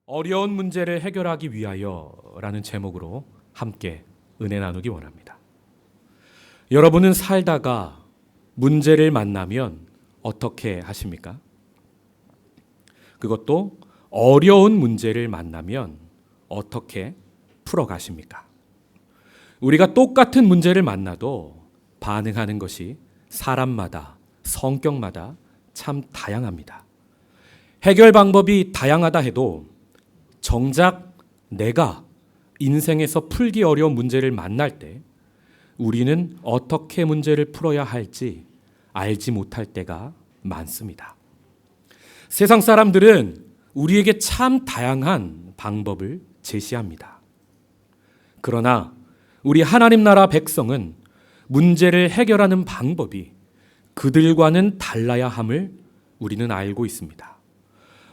어려운 문제를 해결하기 위하여라는 제목으로 함께 은혜 나누기 원합니다. 여러분은 살다가 문제를 만나면 어떻게 하십니까? 그것도 어려운 문제를 만나면 어떻게 풀어가십니까? 우리가 똑같은 문제를 만나도 반응하는 것이 사람마다, 성격마다 참 다양합니다. 해결 방법이 다양하다 해도 정작 내가 인생에서 풀기 어려운 문제를 만날 때 우리는 어떻게 문제를 풀어야 할지 알지 못할 때가 많습니다. 세상 사람들은 우리에게 참 다양한 방법을 제시합니다. 그러나 우리 하나님 나라 백성은 문제를 해결하는 방법이 그들과는 달라야 함을 우리는 알고 있습니다.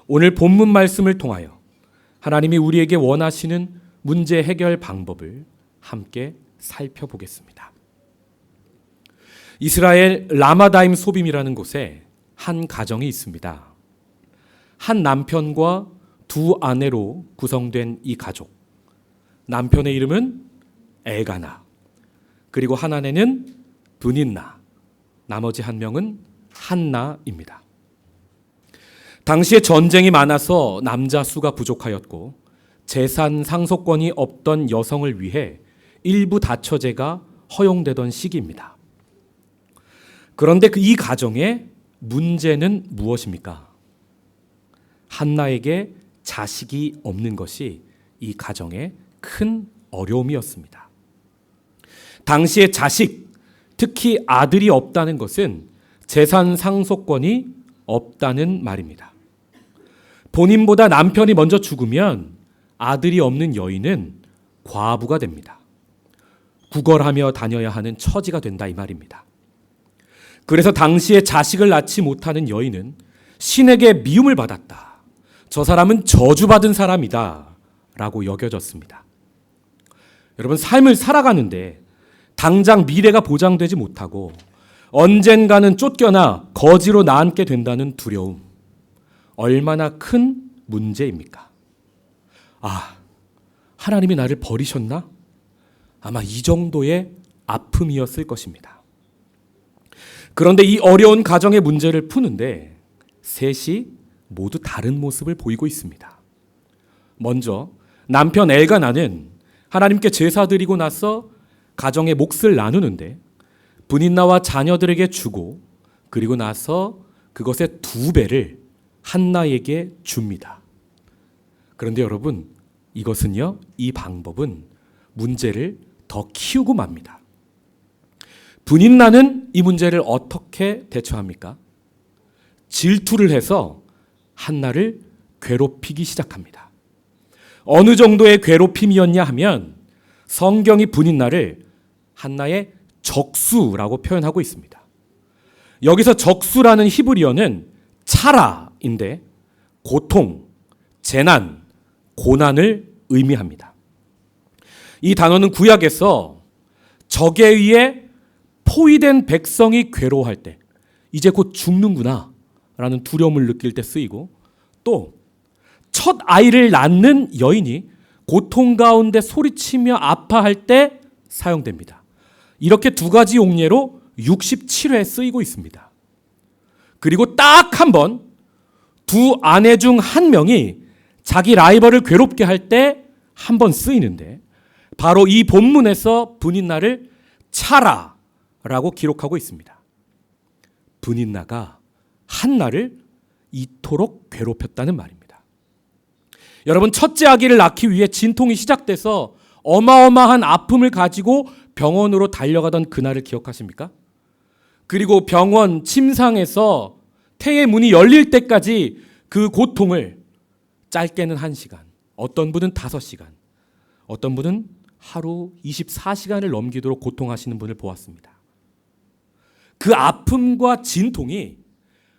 오늘 본문 말씀을 통하여 하나님이 우리에게 원하시는 문제 해결 방법을 함께 살펴보겠습니다. 이스라엘 라마다임 소빔이라는 곳에 한 가정이 있습니다. 한 남편과 두 아내로 구성된 이 가족. 남편의 이름은 엘가나, 그리고 한 아내는 브닌나, 나머지 한 명은 한나입니다. 당시에 전쟁이 많아서 남자 수가 부족하였고 재산 상속권이 없던 여성을 위해 일부 다처제가 허용되던 시기입니다. 그런데 이 가정의 문제는 무엇입니까? 한나에게 자식이 없는 것이 이 가정의 큰 어려움이었습니다. 당시에 자식, 특히 아들이 없다는 것은 재산 상속권이 없다는 말입니다. 본인보다 남편이 먼저 죽으면 아들이 없는 여인은 과부가 됩니다. 구걸하며 다녀야 하는 처지가 된다 이 말입니다. 그래서 당시에 자식을 낳지 못하는 여인은 신에게 미움을 받았다. 저 사람은 저주받은 사람이다 라고 여겨졌습니다. 여러분, 삶을 살아가는데 당장 미래가 보장되지 못하고 언젠가는 쫓겨나 거지로 나앉게 된다는 두려움, 얼마나 큰 문제입니까? 하나님이 나를 버리셨나? 아마 이 정도의 아픔이었을 것입니다. 그런데 이 어려운 가정의 문제를 푸는데 셋이 모두 다른 모습을 보이고 있습니다. 먼저 남편 엘가나는 하나님께 제사 드리고 나서 가정의 몫을 나누는데 브닌나와 자녀들에게 주고 그리고 나서 그것의 2배를 한나에게 줍니다. 그런데 여러분, 이것은요, 이 방법은 문제를 더 키우고 맙니다. 브닌나는 이 문제를 어떻게 대처합니까? 질투를 해서 한나를 괴롭히기 시작합니다. 어느 정도의 괴롭힘이었냐 하면 성경이 브닌나를 한나의 적수라고 표현하고 있습니다. 여기서 적수라는 히브리어는 차라인데 고통, 재난, 고난을 의미합니다. 이 단어는 구약에서 적에 의해 포위된 백성이 괴로워할 때 이제 곧 죽는구나 라는 두려움을 느낄 때 쓰이고, 또 첫 아이를 낳는 여인이 고통 가운데 소리치며 아파할 때 사용됩니다. 이렇게 2가지 용례로 67회 쓰이고 있습니다. 그리고 딱 한 번 두 아내 중 한 명이 자기 라이벌을 괴롭게 할 때 한 번 쓰이는데, 바로 이 본문에서 브닌나를 차라라고 기록하고 있습니다. 브닌나가 한나를 이토록 괴롭혔다는 말입니다. 여러분, 첫째 아기를 낳기 위해 진통이 시작돼서 어마어마한 아픔을 가지고 병원으로 달려가던 그날을 기억하십니까? 그리고 병원 침상에서 태의 문이 열릴 때까지 그 고통을 짧게는 1시간, 어떤 분은 5시간, 어떤 분은 하루 24시간을 넘기도록 고통하시는 분을 보았습니다. 그 아픔과 진통이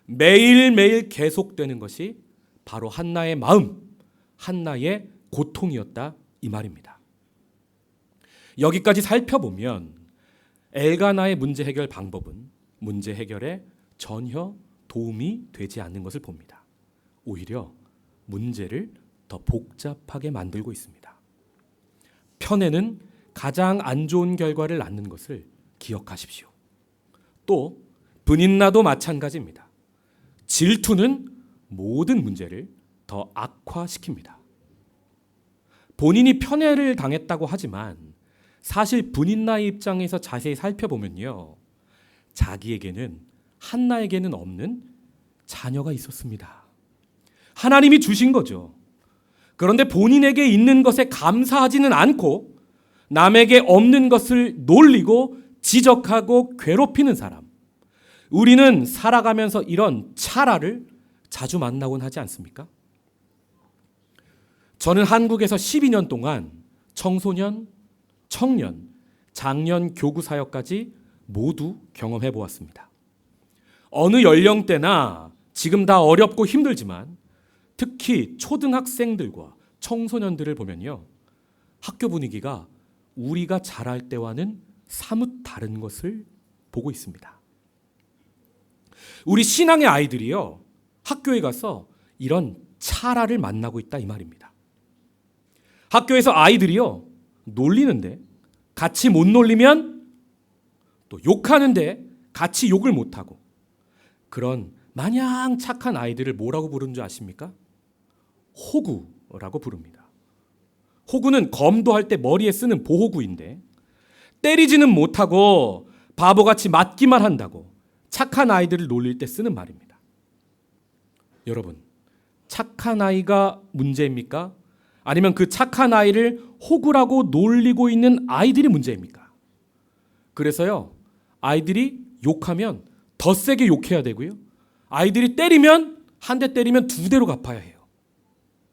매일매일 계속되는 것이 바로 한나의 마음, 한나의 고통이었다 이 말입니다. 여기까지 살펴보면 엘가나의 문제 해결 방법은 문제 해결에 전혀 도움이 되지 않는 것을 봅니다. 오히려 문제를 더 복잡하게 만들고 있습니다. 편애는 가장 안 좋은 결과를 낳는 것을 기억하십시오. 또 분인나도 마찬가지입니다. 질투는 모든 문제를 더 악화시킵니다. 본인이 편애를 당했다고 하지만 사실 분인나의 입장에서 자세히 살펴보면요, 자기에게는, 한나에게는 없는 자녀가 있었습니다. 하나님이 주신 거죠. 그런데 본인에게 있는 것에 감사하지는 않고 남에게 없는 것을 놀리고 지적하고 괴롭히는 사람, 우리는 살아가면서 이런 차라를 자주 만나곤 하지 않습니까? 저는 한국에서 12년 동안 청소년, 청년, 장년 교구 사역까지 모두 경험해 보았습니다. 어느 연령대나 지금 다 어렵고 힘들지만 특히 초등학생들과 청소년들을 보면요, 학교 분위기가 우리가 자랄 때와는 사뭇 다른 것을 보고 있습니다. 우리 신앙의 아이들이요, 학교에 가서 이런 차라를 만나고 있다 이 말입니다. 학교에서 아이들이요, 놀리는데 같이 못 놀리면 또 욕하는데 같이 욕을 못하고, 그런 마냥 착한 아이들을 뭐라고 부르는 줄 아십니까? 호구라고 부릅니다. 호구는 검도 할 때 머리에 쓰는 보호구인데 때리지는 못하고 바보같이 맞기만 한다고 착한 아이들을 놀릴 때 쓰는 말입니다. 여러분, 착한 아이가 문제입니까? 아니면 그 착한 아이를 호구라고 놀리고 있는 아이들이 문제입니까? 그래서요, 아이들이 욕하면 더 세게 욕해야 되고요, 아이들이 때리면, 한 대 때리면 두 대로 갚아야 해요.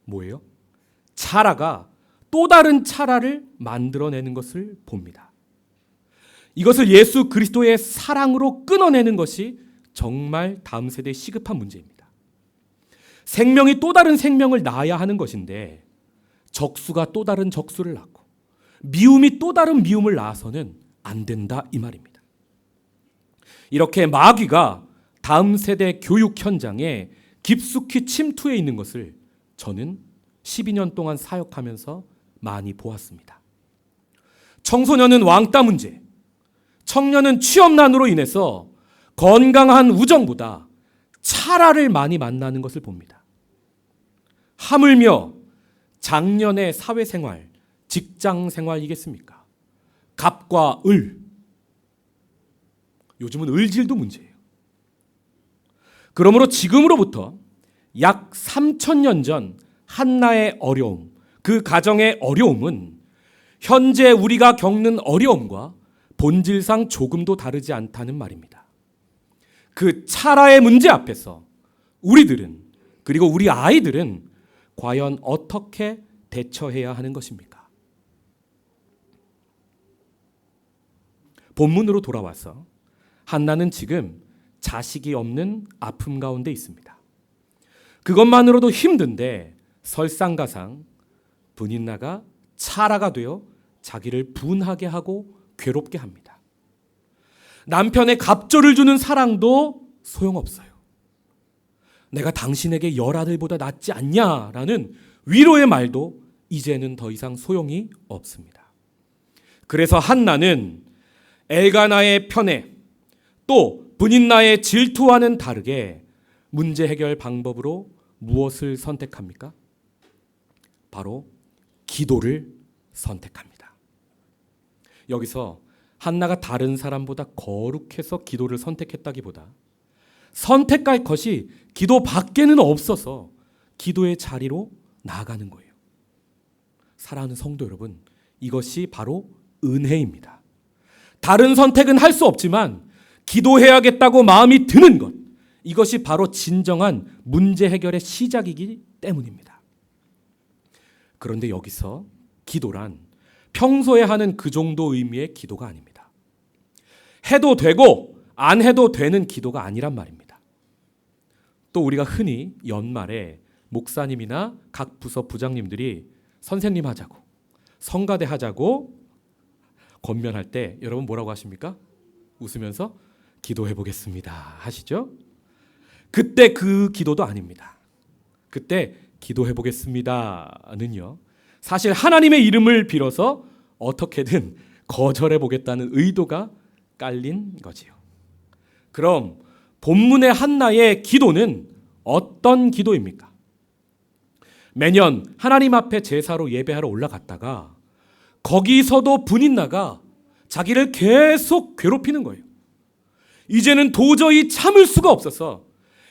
뭐예요? 차라가 또 다른 차라를 만들어내는 것을 봅니다. 이것을 예수 그리스도의 사랑으로 끊어내는 것이 정말 다음 세대의 시급한 문제입니다. 생명이 또 다른 생명을 낳아야 하는 것인데 적수가 또 다른 적수를 낳고 미움이 또 다른 미움을 낳아서는 안 된다 이 말입니다. 이렇게 마귀가 다음 세대 교육 현장에 깊숙이 침투해 있는 것을 저는 12년 동안 사역하면서 많이 보았습니다. 청소년은 왕따 문제, 청년은 취업난으로 인해서 건강한 우정보다 차라를 많이 만나는 것을 봅니다. 하물며 작년의 사회생활, 직장생활이겠습니까? 갑과 을, 요즘은 을질도 문제예요. 그러므로 지금으로부터 약 3,000년 전 한나의 어려움, 그 가정의 어려움은 현재 우리가 겪는 어려움과 본질상 조금도 다르지 않다는 말입니다. 그 차라의 문제 앞에서 우리들은, 그리고 우리 아이들은 과연 어떻게 대처해야 하는 것입니까? 본문으로 돌아와서 한나는 지금 자식이 없는 아픔 가운데 있습니다. 그것만으로도 힘든데 설상가상 분인나가 차라가 되어 자기를 분하게 하고 괴롭게 합니다. 남편의 갑절을 주는 사랑도 소용없어요. 내가 당신에게 10아들보다 낫지 않냐라는 위로의 말도 이제는 더 이상 소용이 없습니다. 그래서 한나는 엘가나의 편애, 또 분인나의 질투와는 다르게 문제 해결 방법으로 무엇을 선택합니까? 바로 기도를 선택합니다. 여기서 한나가 다른 사람보다 거룩해서 기도를 선택했다기보다 선택할 것이 기도 밖에는 없어서 기도의 자리로 나아가는 거예요. 사랑하는 성도 여러분, 이것이 바로 은혜입니다. 다른 선택은 할 수 없지만 기도해야겠다고 마음이 드는 것, 이것이 바로 진정한 문제 해결의 시작이기 때문입니다. 그런데 여기서 기도란 평소에 하는 그 정도 의미의 기도가 아닙니다. 해도 되고 안 해도 되는 기도가 아니란 말입니다. 또 우리가 흔히 연말에 목사님이나 각 부서 부장님들이 선생님 하자고, 성가대 하자고 권면할 때 여러분 뭐라고 하십니까? 웃으면서 기도해 보겠습니다 하시죠? 그때 그 기도도 아닙니다. 그때 기도해 보겠습니다는요, 사실 하나님의 이름을 빌어서 어떻게든 거절해 보겠다는 의도가 깔린 거지요. 그럼 본문의 한나의 기도는 어떤 기도입니까? 매년 하나님 앞에 제사로 예배하러 올라갔다가 거기서도 분인나가 자기를 계속 괴롭히는 거예요. 이제는 도저히 참을 수가 없어서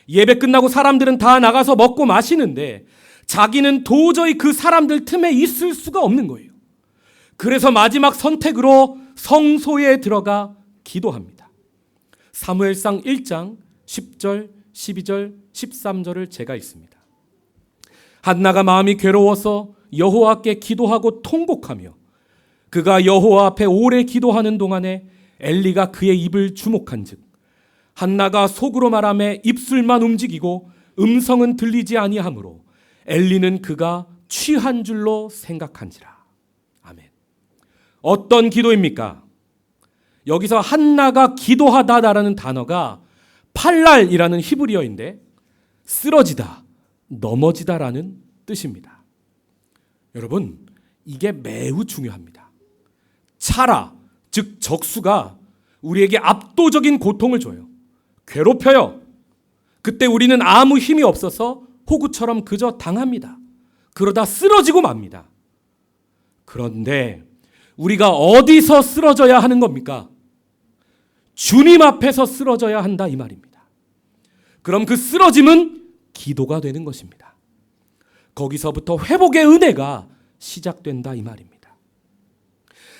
예배 끝나고 사람들은 다 나가서 먹고 마시는데 자기는 도저히 그 사람들 틈에 있을 수가 없는 거예요. 그래서 마지막 선택으로 성소에 들어가 기도합니다. 사무엘상 1장 10절, 12절, 13절을 제가 읽습니다. 한나가 마음이 괴로워서 여호와께 기도하고 통곡하며 그가 여호와 앞에 오래 기도하는 동안에 엘리가 그의 입을 주목한즉 한나가 속으로 말하며 입술만 움직이고 음성은 들리지 아니하므로 엘리는 그가 취한 줄로 생각한지라. 아멘. 어떤 기도입니까? 여기서 한나가 기도하다라는 단어가 팔랄이라는 히브리어인데 쓰러지다, 넘어지다라는 뜻입니다. 여러분, 이게 매우 중요합니다. 차라, 즉 적수가 우리에게 압도적인 고통을 줘요. 괴롭혀요. 그때 우리는 아무 힘이 없어서 호구처럼 그저 당합니다. 그러다 쓰러지고 맙니다. 그런데 우리가 어디서 쓰러져야 하는 겁니까? 주님 앞에서 쓰러져야 한다 이 말입니다. 그럼 그 쓰러짐은 기도가 되는 것입니다. 거기서부터 회복의 은혜가 시작된다 이 말입니다.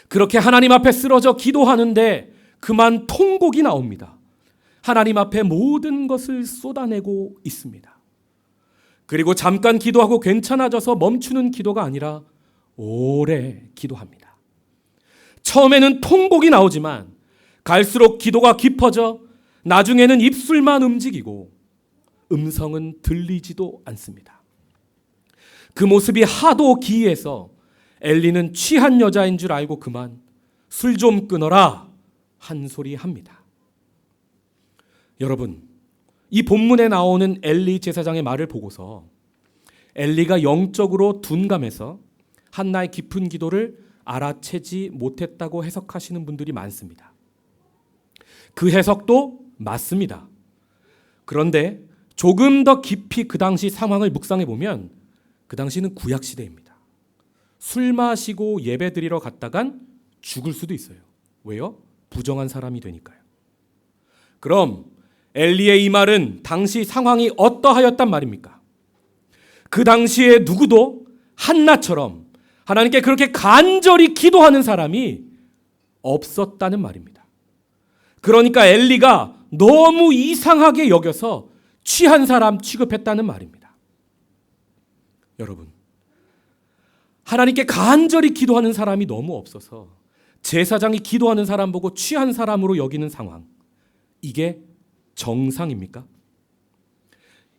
그렇게 하나님 앞에 쓰러져 기도하는데 그만 통곡이 나옵니다. 하나님 앞에 모든 것을 쏟아내고 있습니다. 그리고 잠깐 기도하고 괜찮아져서 멈추는 기도가 아니라 오래 기도합니다. 처음에는 통곡이 나오지만 갈수록 기도가 깊어져 나중에는 입술만 움직이고 음성은 들리지도 않습니다. 그 모습이 하도 기이해서 엘리는 취한 여자인 줄 알고 그만 술 좀 끊어라 한 소리 합니다. 여러분, 이 본문에 나오는 엘리 제사장의 말을 보고서 엘리가 영적으로 둔감해서 한나의 깊은 기도를 알아채지 못했다고 해석하시는 분들이 많습니다. 그 해석도 맞습니다. 그런데 조금 더 깊이 그 당시 상황을 묵상해 보면 그 당시는 구약 시대입니다. 술 마시고 예배 드리러 갔다간 죽을 수도 있어요. 왜요? 부정한 사람이 되니까요. 그럼 엘리의 이 말은 당시 상황이 어떠하였단 말입니까? 그 당시에 누구도 한나처럼 하나님께 그렇게 간절히 기도하는 사람이 없었다는 말입니다. 그러니까 엘리가 너무 이상하게 여겨서 취한 사람 취급했다는 말입니다. 여러분, 하나님께 간절히 기도하는 사람이 너무 없어서 제사장이 기도하는 사람 보고 취한 사람으로 여기는 상황, 이게 정상입니까?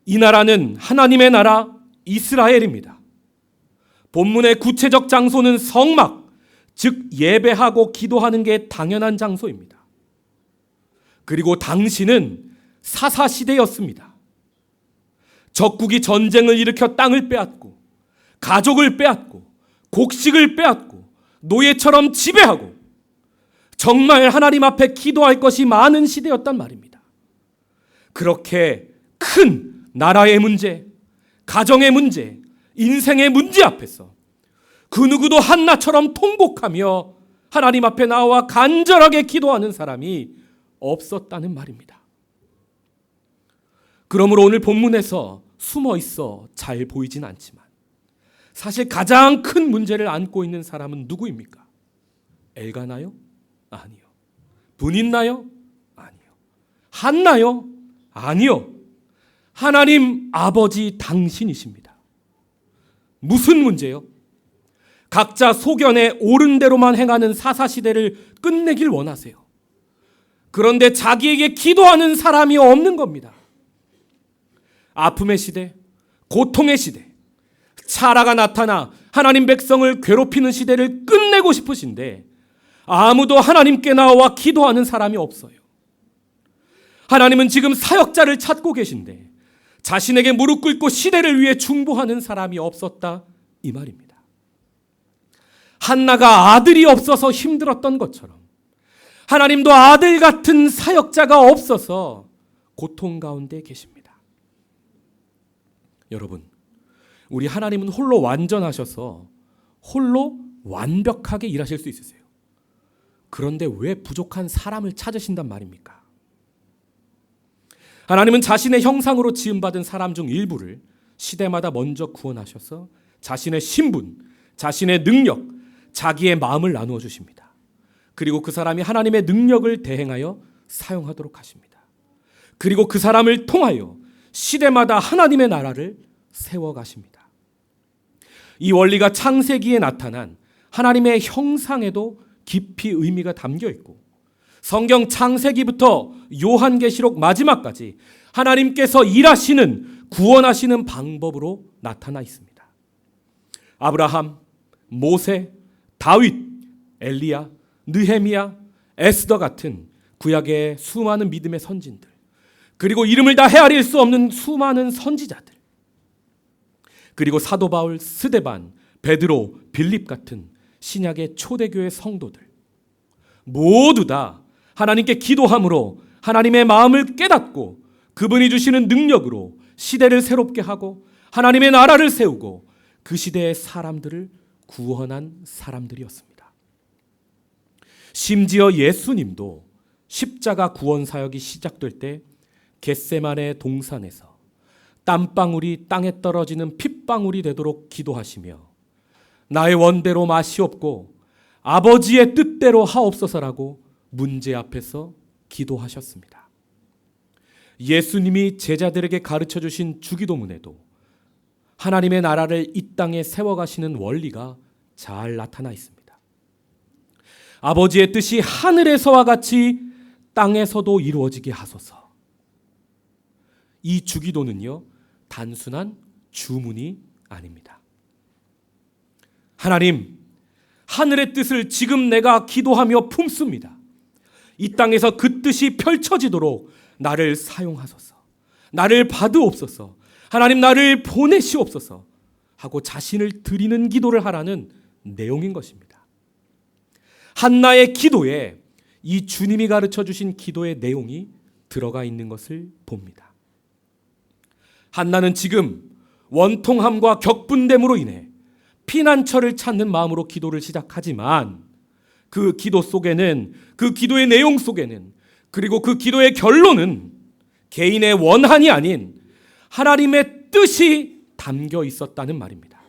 이 나라는 하나님의 나라 이스라엘입니다. 본문의 구체적 장소는 성막, 즉 예배하고 기도하는 게 당연한 장소입니다. 그리고 당시는 사사시대였습니다. 적국이 전쟁을 일으켜 땅을 빼앗고 가족을 빼앗고 곡식을 빼앗고 노예처럼 지배하고 정말 하나님 앞에 기도할 것이 많은 시대였단 말입니다. 그렇게 큰 나라의 문제, 가정의 문제, 인생의 문제 앞에서 그 누구도 한나처럼 통곡하며 하나님 앞에 나와 간절하게 기도하는 사람이 없었다는 말입니다. 그러므로 오늘 본문에서 숨어 있어 잘 보이진 않지만 사실 가장 큰 문제를 안고 있는 사람은 누구입니까? 엘가나요? 아니요. 분인나요? 아니요. 한나요? 아니요. 하나님 아버지 당신이십니다. 무슨 문제요? 각자 소견에 옳은 대로만 행하는 사사시대를 끝내길 원하세요. 그런데 자기에게 기도하는 사람이 없는 겁니다. 아픔의 시대, 고통의 시대, 차라가 나타나 하나님 백성을 괴롭히는 시대를 끝내고 싶으신데 아무도 하나님께 나와 기도하는 사람이 없어요. 하나님은 지금 사역자를 찾고 계신데 자신에게 무릎 꿇고 시대를 위해 중보하는 사람이 없었다 이 말입니다. 한나가 아들이 없어서 힘들었던 것처럼 하나님도 아들 같은 사역자가 없어서 고통 가운데 계십니다. 여러분, 우리 하나님은 홀로 완전하셔서 홀로 완벽하게 일하실 수 있으세요. 그런데 왜 부족한 사람을 찾으신단 말입니까? 하나님은 자신의 형상으로 지음받은 사람 중 일부를 시대마다 먼저 구원하셔서 자신의 신분, 자신의 능력, 자기의 마음을 나누어 주십니다. 그리고 그 사람이 하나님의 능력을 대행하여 사용하도록 하십니다. 그리고 그 사람을 통하여 시대마다 하나님의 나라를 세워가십니다. 이 원리가 창세기에 나타난 하나님의 형상에도 깊이 의미가 담겨 있고 성경 창세기부터 요한계시록 마지막까지 하나님께서 일하시는 구원하시는 방법으로 나타나 있습니다. 아브라함, 모세, 다윗, 엘리야, 느헤미야, 에스더 같은 구약의 수많은 믿음의 선진들, 그리고 이름을 다 헤아릴 수 없는 수많은 선지자들, 그리고 사도 바울, 스데반, 베드로, 빌립 같은 신약의 초대교회 성도들 모두 다 하나님께 기도함으로 하나님의 마음을 깨닫고 그분이 주시는 능력으로 시대를 새롭게 하고 하나님의 나라를 세우고 그 시대의 사람들을 구원한 사람들이었습니다. 심지어 예수님도 십자가 구원 사역이 시작될 때 겟세마네 동산에서 땀방울이 땅에 떨어지는 핏방울이 되도록 기도하시며 나의 원대로 마시옵고 아버지의 뜻대로 하옵소서라고 문제 앞에서 기도하셨습니다. 예수님이 제자들에게 가르쳐 주신 주기도문에도 하나님의 나라를 이 땅에 세워가시는 원리가 잘 나타나 있습니다. 아버지의 뜻이 하늘에서와 같이 땅에서도 이루어지게 하소서. 이 주기도는요, 단순한 주문이 아닙니다. 하나님, 하늘의 뜻을 지금 내가 기도하며 품습니다. 이 땅에서 그 뜻이 펼쳐지도록 나를 사용하소서. 나를 받으옵소서. 하나님, 나를 보내시옵소서 하고 자신을 드리는 기도를 하라는 내용인 것입니다. 한나의 기도에 이 주님이 가르쳐 주신 기도의 내용이 들어가 있는 것을 봅니다. 한나는 지금 원통함과 격분됨으로 인해 피난처를 찾는 마음으로 기도를 시작하지만 그 기도 속에는, 그 기도의 내용 속에는, 그리고 그 기도의 결론은 개인의 원한이 아닌 하나님의 뜻이 담겨 있었다는 말입니다.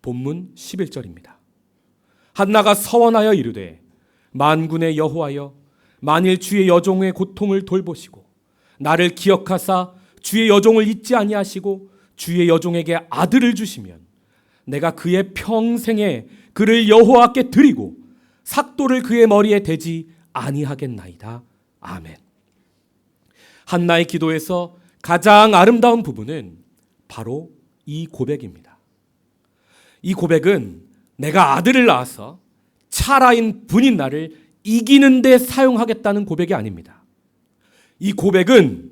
본문 11절입니다. 한나가 서원하여 이르되 만군의 여호와여, 만일 주의 여종의 고통을 돌보시고 나를 기억하사 주의 여종을 잊지 아니하시고 주의 여종에게 아들을 주시면 내가 그의 평생에 그를 여호와께 드리고 삭도를 그의 머리에 대지 아니하겠나이다. 아멘. 한나의 기도에서 가장 아름다운 부분은 바로 이 고백입니다. 이 고백은 내가 아들을 낳아서 찰아인 분인 나를 이기는 데 사용하겠다는 고백이 아닙니다. 이 고백은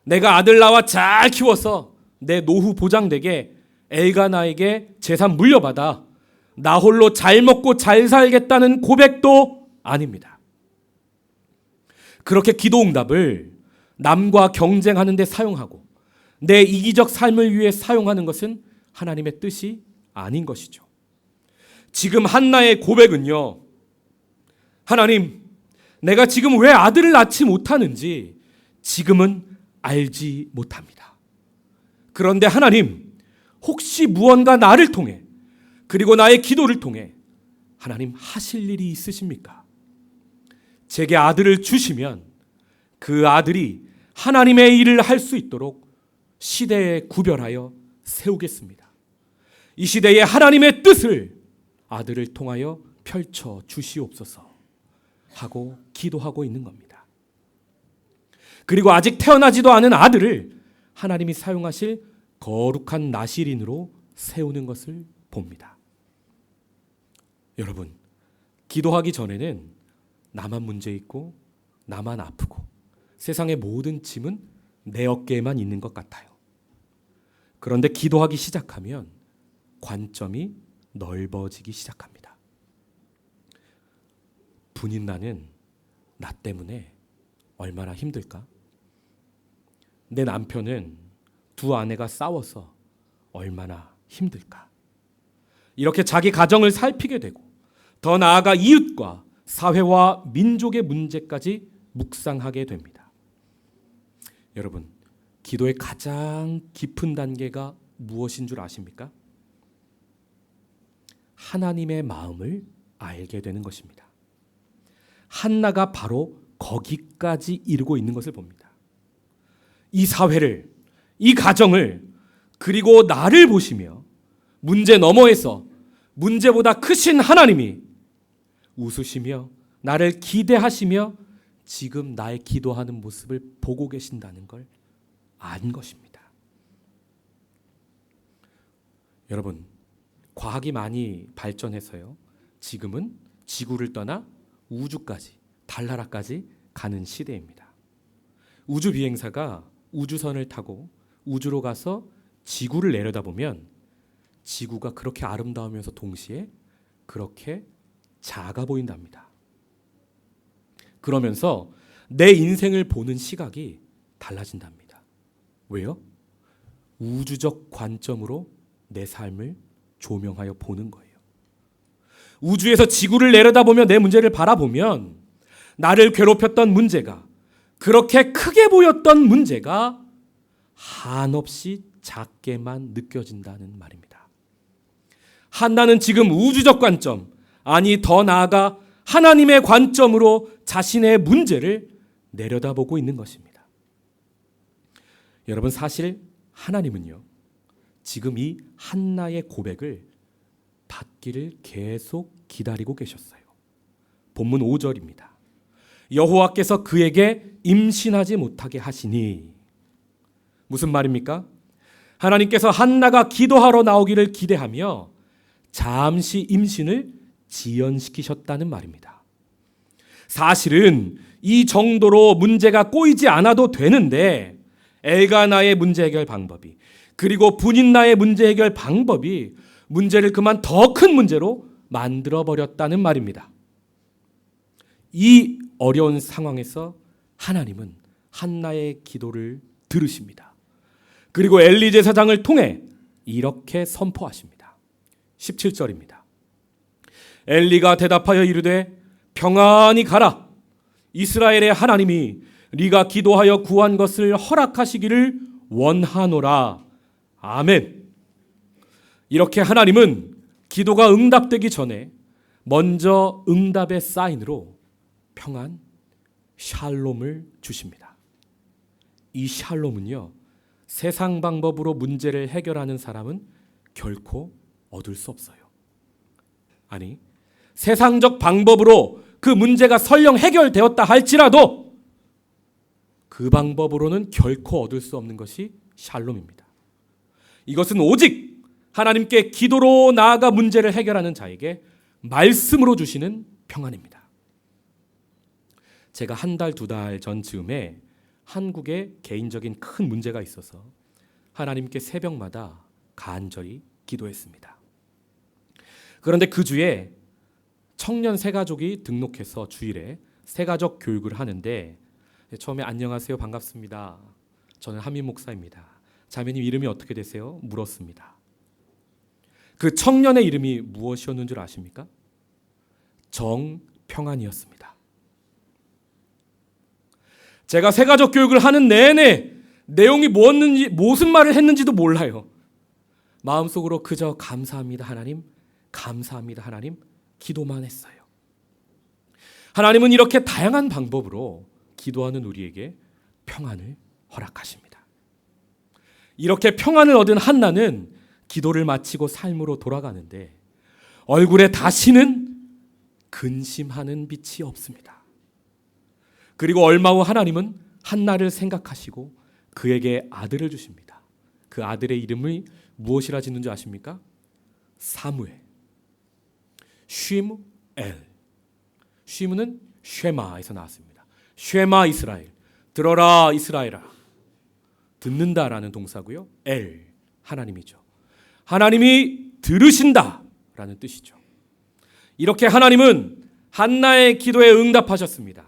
내가 아들 낳아 잘 키워서 내 노후 보장되게 엘가나에게 재산 물려받아 나 홀로 잘 먹고 잘 살겠다는 고백도 아닙니다. 그렇게 기도 응답을 남과 경쟁하는 데 사용하고 내 이기적 삶을 위해 사용하는 것은 하나님의 뜻이 아닌 것이죠. 지금 한나의 고백은요, 하나님, 내가 지금 왜 아들을 낳지 못하는지 지금은 알지 못합니다. 그런데 하나님, 혹시 무언가 나를 통해 그리고 나의 기도를 통해 하나님 하실 일이 있으십니까? 제게 아들을 주시면 그 아들이 하나님의 일을 할 수 있도록 시대에 구별하여 세우겠습니다. 이 시대에 하나님의 뜻을 아들을 통하여 펼쳐 주시옵소서 하고 기도하고 있는 겁니다. 그리고 아직 태어나지도 않은 아들을 하나님이 사용하실 거룩한 나실인으로 세우는 것을 봅니다. 여러분, 기도하기 전에는 나만 문제 있고 나만 아프고 세상의 모든 짐은 내 어깨에만 있는 것 같아요. 그런데 기도하기 시작하면 관점이 넓어지기 시작합니다. 분인 나는 나 때문에 얼마나 힘들까? 내 남편은 두 아내가 싸워서 얼마나 힘들까? 이렇게 자기 가정을 살피게 되고 더 나아가 이웃과 사회와 민족의 문제까지 묵상하게 됩니다. 여러분, 기도의 가장 깊은 단계가 무엇인 줄 아십니까? 하나님의 마음을 알게 되는 것입니다. 한나가 바로 거기까지 이르고 있는 것을 봅니다. 이 사회를, 이 가정을, 그리고 나를 보시며 문제 너머에서 문제보다 크신 하나님이 웃으시며 나를 기대하시며 지금 나의 기도하는 모습을 보고 계신다는 걸 안 것입니다. 여러분, 과학이 많이 발전해서요, 지금은 지구를 떠나 우주까지, 달나라까지 가는 시대입니다. 우주 비행사가 우주선을 타고 우주로 가서 지구를 내려다보면 지구가 그렇게 아름다우면서 동시에 그렇게 작아 보인답니다. 그러면서 내 인생을 보는 시각이 달라진답니다. 왜요? 우주적 관점으로 내 삶을 조명하여 보는 거예요. 우주에서 지구를 내려다보며 내 문제를 바라보면 나를 괴롭혔던 문제가, 그렇게 크게 보였던 문제가 한없이 작게만 느껴진다는 말입니다. 한나는 지금 우주적 관점, 아니 더 나아가 하나님의 관점으로 자신의 문제를 내려다보고 있는 것입니다. 여러분, 사실 하나님은요, 지금 이 한나의 고백을 받기를 계속 기다리고 계셨어요. 본문 5절입니다. 여호와께서 그에게 임신하지 못하게 하시니, 무슨 말입니까? 하나님께서 한나가 기도하러 나오기를 기대하며 잠시 임신을 지연시키셨다는 말입니다. 사실은 이 정도로 문제가 꼬이지 않아도 되는데 엘가나의 문제 해결 방법이, 그리고 분인나의 문제 해결 방법이 문제를 그만 더 큰 문제로 만들어버렸다는 말입니다. 이 어려운 상황에서 하나님은 한나의 기도를 들으십니다. 그리고 엘리 제사장을 통해 이렇게 선포하십니다. 17절입니다. 엘리가 대답하여 이르되 평안히 가라. 이스라엘의 하나님이 네가 기도하여 구한 것을 허락하시기를 원하노라. 아멘. 이렇게 하나님은 기도가 응답되기 전에 먼저 응답의 사인으로 평안, 샬롬을 주십니다. 이 샬롬은요, 세상 방법으로 문제를 해결하는 사람은 결코 얻을 수 없어요. 아니, 세상적 방법으로 그 문제가 설령 해결되었다 할지라도 그 방법으로는 결코 얻을 수 없는 것이 샬롬입니다. 이것은 오직 하나님께 기도로 나아가 문제를 해결하는 자에게 말씀으로 주시는 평안입니다. 제가 한 달, 두 달 전 즈음에 한국에 개인적인 큰 문제가 있어서 하나님께 새벽마다 간절히 기도했습니다. 그런데 그 주에 청년 새가족이 등록해서 주일에 새가족 교육을 하는데, 처음에 안녕하세요, 반갑습니다. 저는 한민 목사입니다. 자매님 이름이 어떻게 되세요? 물었습니다. 그 청년의 이름이 무엇이었는 줄 아십니까? 정평안이었습니다. 제가 새가족 교육을 하는 내내 내용이 뭐였는지, 무슨 말을 했는지도 몰라요. 마음속으로 그저 감사합니다 하나님, 감사합니다 하나님 기도만 했어요. 하나님은 이렇게 다양한 방법으로 기도하는 우리에게 평안을 허락하십니다. 이렇게 평안을 얻은 한나는 기도를 마치고 삶으로 돌아가는데 얼굴에 다시는 근심하는 빛이 없습니다. 그리고 얼마 후 하나님은 한나를 생각하시고 그에게 아들을 주십니다. 그 아들의 이름을 무엇이라 짓는지 아십니까? 사무엘. 쉼엘. 쉼은 쉐마에서 나왔습니다. 쉐마 이스라엘. 들어라 이스라엘아. 듣는다라는 동사고요. 엘. 하나님이죠. 하나님이 들으신다라는 뜻이죠. 이렇게 하나님은 한나의 기도에 응답하셨습니다.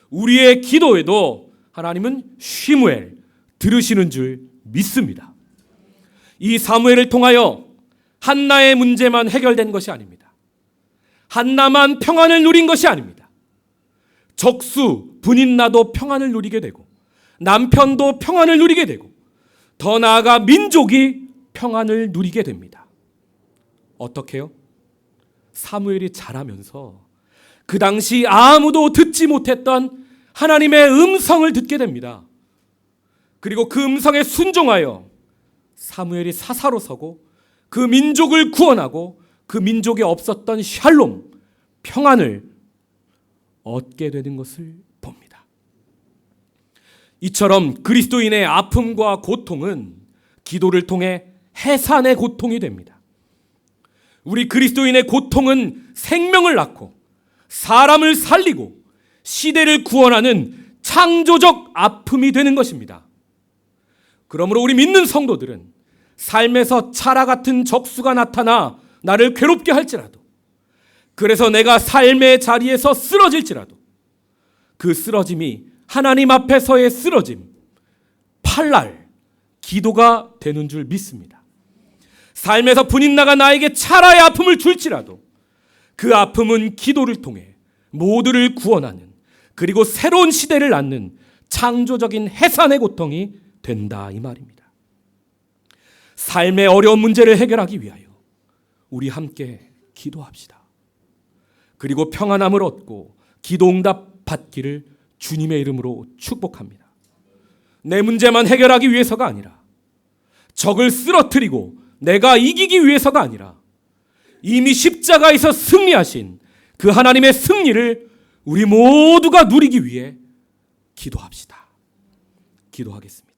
우리의 기도에도 하나님은 쉬무엘 들으시는 줄 믿습니다. 이 사무엘을 통하여 한나의 문제만 해결된 것이 아닙니다. 한나만 평안을 누린 것이 아닙니다. 적수, 분인나도 평안을 누리게 되고 남편도 평안을 누리게 되고 더 나아가 민족이 평안을 누리게 됩니다. 어떻게요? 사무엘이 자라면서 그 당시 아무도 듣지 못했던 하나님의 음성을 듣게 됩니다. 그리고 그 음성에 순종하여 사무엘이 사사로 서고 그 민족을 구원하고 그 민족에 없었던 샬롬, 평안을 얻게 되는 것을 봅니다. 이처럼 그리스도인의 아픔과 고통은 기도를 통해 해산의 고통이 됩니다. 우리 그리스도인의 고통은 생명을 낳고 사람을 살리고 시대를 구원하는 창조적 아픔이 되는 것입니다. 그러므로 우리 믿는 성도들은 삶에서 차라 같은 적수가 나타나 나를 괴롭게 할지라도, 그래서 내가 삶의 자리에서 쓰러질지라도 그 쓰러짐이 하나님 앞에서의 쓰러짐, 팔날 기도가 되는 줄 믿습니다. 삶에서 분인나가 나에게 차라의 아픔을 줄지라도 그 아픔은 기도를 통해 모두를 구원하는, 그리고 새로운 시대를 낳는 창조적인 해산의 고통이 된다, 이 말입니다. 삶의 어려운 문제를 해결하기 위하여 우리 함께 기도합시다. 그리고 평안함을 얻고 기도응답 받기를 주님의 이름으로 축복합니다. 내 문제만 해결하기 위해서가 아니라, 적을 쓰러뜨리고 내가 이기기 위해서가 아니라, 이미 십자가에서 승리하신 그 하나님의 승리를 우리 모두가 누리기 위해 기도합시다. 기도하겠습니다.